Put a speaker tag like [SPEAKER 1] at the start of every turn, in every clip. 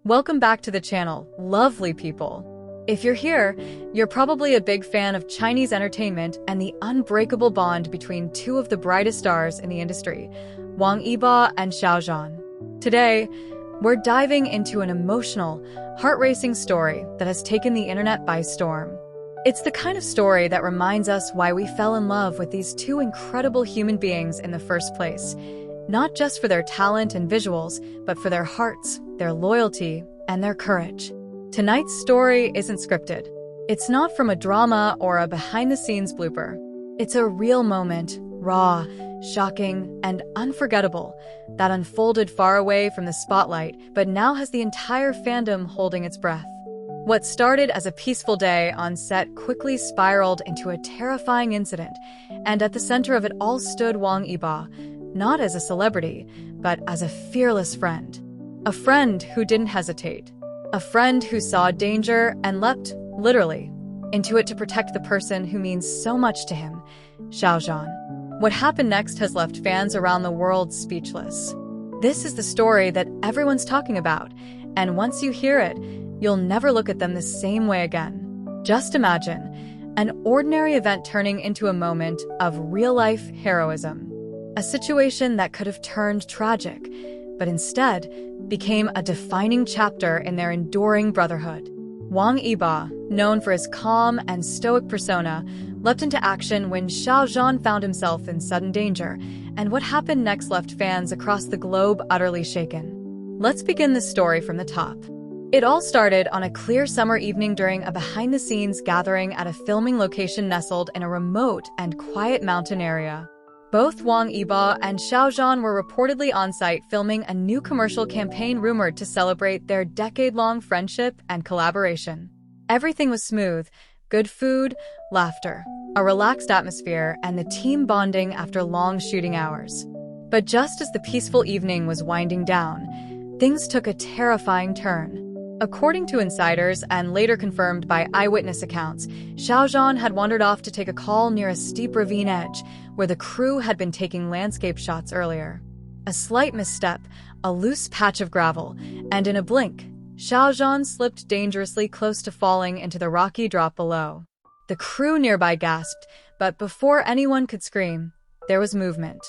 [SPEAKER 1] Welcome back to the channel, lovely people. If you're here, you're probably a big fan of Chinese entertainment and the unbreakable bond between two of the brightest stars in the industry, Wang Yibo and Xiao Zhan. Today, we're diving into an emotional, heart-racing story that has taken the internet by storm. It's the kind of story that reminds us why we fell in love with these two incredible human beings in the first place. Not just for their talent and visuals, but for their hearts, their loyalty, and their courage. Tonight's story isn't scripted. It's not from a drama or a behind-the-scenes blooper. It's a real moment, raw, shocking, and unforgettable, that unfolded far away from the spotlight, but now has the entire fandom holding its breath. What started as a peaceful day on set quickly spiraled into a terrifying incident, and at the center of it all stood Wang Yibo, not as a celebrity, but as a fearless friend. A friend who didn't hesitate. A friend who saw danger and leapt, literally, into it to protect the person who means so much to him, Xiao Zhan. What happened next has left fans around the world speechless. This is the story that everyone's talking about, and once you hear it, you'll never look at them the same way again. Just imagine an ordinary event turning into a moment of real-life heroism. A situation that could have turned tragic, but instead became a defining chapter in their enduring brotherhood. Wang Yibo, known for his calm and stoic persona, leapt into action when Xiao Zhan found himself in sudden danger, and what happened next left fans across the globe utterly shaken. Let's begin the story from the top. It all started on a clear summer evening during a behind-the-scenes gathering at a filming location nestled in a remote and quiet mountain area. Both Wang Yibo and Xiao Zhan were reportedly on-site filming a new commercial campaign rumored to celebrate their decade-long friendship and collaboration. Everything was smooth, good food, laughter, a relaxed atmosphere, and the team bonding after long shooting hours. But just as the peaceful evening was winding down, things took a terrifying turn. According to insiders and later confirmed by eyewitness accounts, Xiao Zhan had wandered off to take a call near a steep ravine edge where the crew had been taking landscape shots earlier. A slight misstep, a loose patch of gravel, and in a blink, Xiao Zhan slipped dangerously close to falling into the rocky drop below. The crew nearby gasped, but before anyone could scream, there was movement.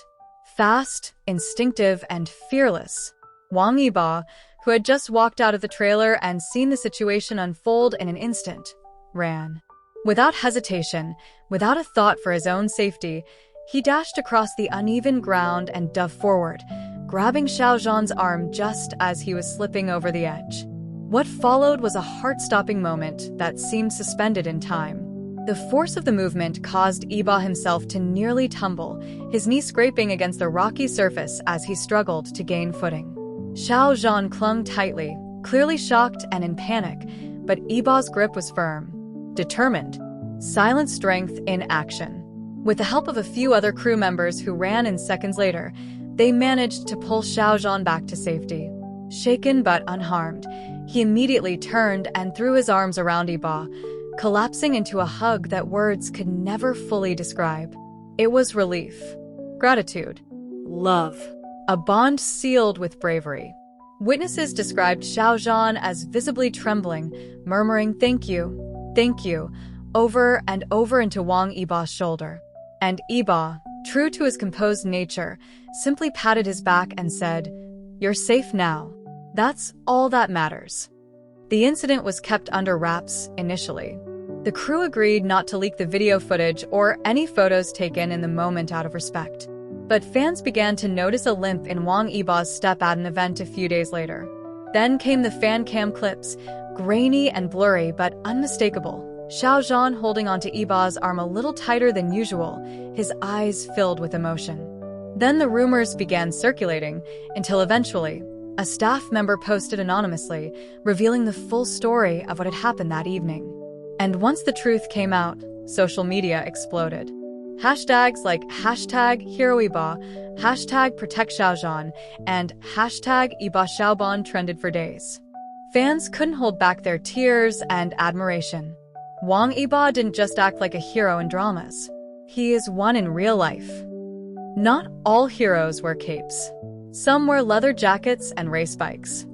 [SPEAKER 1] Fast, instinctive, and fearless. Wang Yibo, who had just walked out of the trailer and seen the situation unfold in an instant, ran. Without hesitation, without a thought for his own safety, he dashed across the uneven ground and dove forward, grabbing Xiao Zhan's arm just as he was slipping over the edge. What followed was a heart-stopping moment that seemed suspended in time. The force of the movement caused Yibo himself to nearly tumble, his knee scraping against the rocky surface as he struggled to gain footing. Xiao Zhan clung tightly, clearly shocked and in panic, but Yibo's grip was firm, determined, silent strength in action. With the help of a few other crew members who ran in seconds later, they managed to pull Xiao Zhan back to safety. Shaken but unharmed, he immediately turned and threw his arms around Yibo, collapsing into a hug that words could never fully describe. It was relief, gratitude, love. A bond sealed with bravery. Witnesses described Xiao Zhan as visibly trembling, murmuring thank you, over and over into Wang Yibo's shoulder. And Yibo, true to his composed nature, simply patted his back and said, "You're safe now. That's all that matters." The incident was kept under wraps initially. The crew agreed not to leak the video footage or any photos taken in the moment out of respect. But fans began to notice a limp in Wang Yibo's step at an event a few days later. Then came the fan cam clips, grainy and blurry but unmistakable. Xiao Zhan holding onto Yibo's arm a little tighter than usual, his eyes filled with emotion. Then the rumors began circulating, until eventually, a staff member posted anonymously, revealing the full story of what had happened that evening. And once the truth came out, social media exploded. Hashtags like #HeroIbo, #ProtectXiaoZhan, and #YiboXiaoBon trended for days. Fans couldn't hold back their tears and admiration. Wang Yibo didn't just act like a hero in dramas. He is one in real life. Not all heroes wear capes. Some wear leather jackets and race bikes.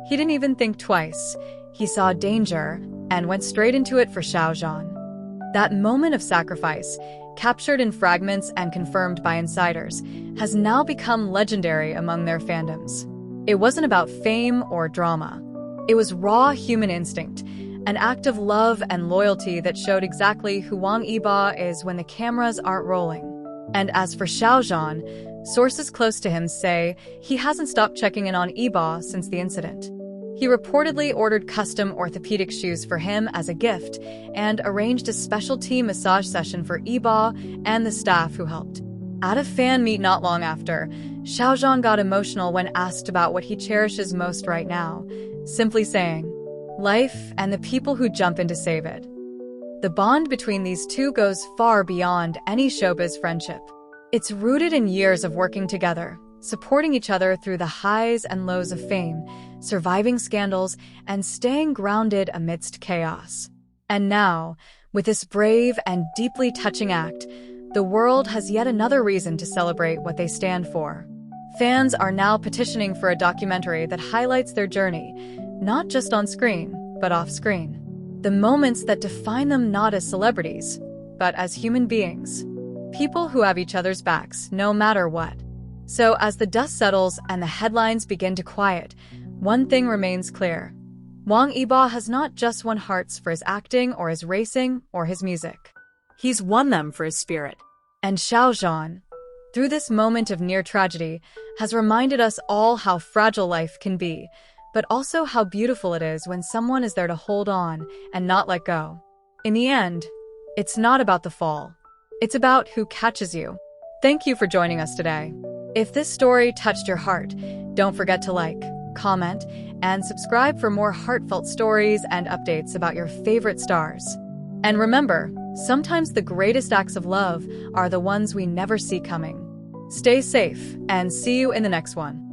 [SPEAKER 1] He didn't even think twice. He saw danger and went straight into it for Xiao Zhan. That moment of sacrifice, captured in fragments and confirmed by insiders, has now become legendary among their fandoms. It wasn't about fame or drama. It was raw human instinct, an act of love and loyalty that showed exactly who Wang Yibo is when the cameras aren't rolling. And as for Xiao Zhan, sources close to him say he hasn't stopped checking in on Yibo since the incident. He reportedly ordered custom orthopedic shoes for him as a gift and arranged a specialty massage session for Yibo and the staff who helped. At a fan meet not long after, Xiao Zhan got emotional when asked about what he cherishes most right now, simply saying, "Life and the people who jump in to save it." The bond between these two goes far beyond any showbiz friendship. It's rooted in years of working together, supporting each other through the highs and lows of fame, surviving scandals, and staying grounded amidst chaos. And now, with this brave and deeply touching act, the world has yet another reason to celebrate what they stand for. Fans are now petitioning for a documentary that highlights their journey, not just on screen, but off-screen. The moments that define them not as celebrities, but as human beings. People who have each other's backs, no matter what. So as the dust settles and the headlines begin to quiet, one thing remains clear. Wang Yibo has not just won hearts for his acting or his racing or his music.
[SPEAKER 2] He's won them for his spirit.
[SPEAKER 1] And Xiao Zhan, through this moment of near tragedy, has reminded us all how fragile life can be, but also how beautiful it is when someone is there to hold on and not let go. In the end, it's not about the fall. It's about who catches you. Thank you for joining us today. If this story touched your heart, don't forget to like, comment, and subscribe for more heartfelt stories and updates about your favorite stars. And remember, sometimes the greatest acts of love are the ones we never see coming. Stay safe, and see you in the next one.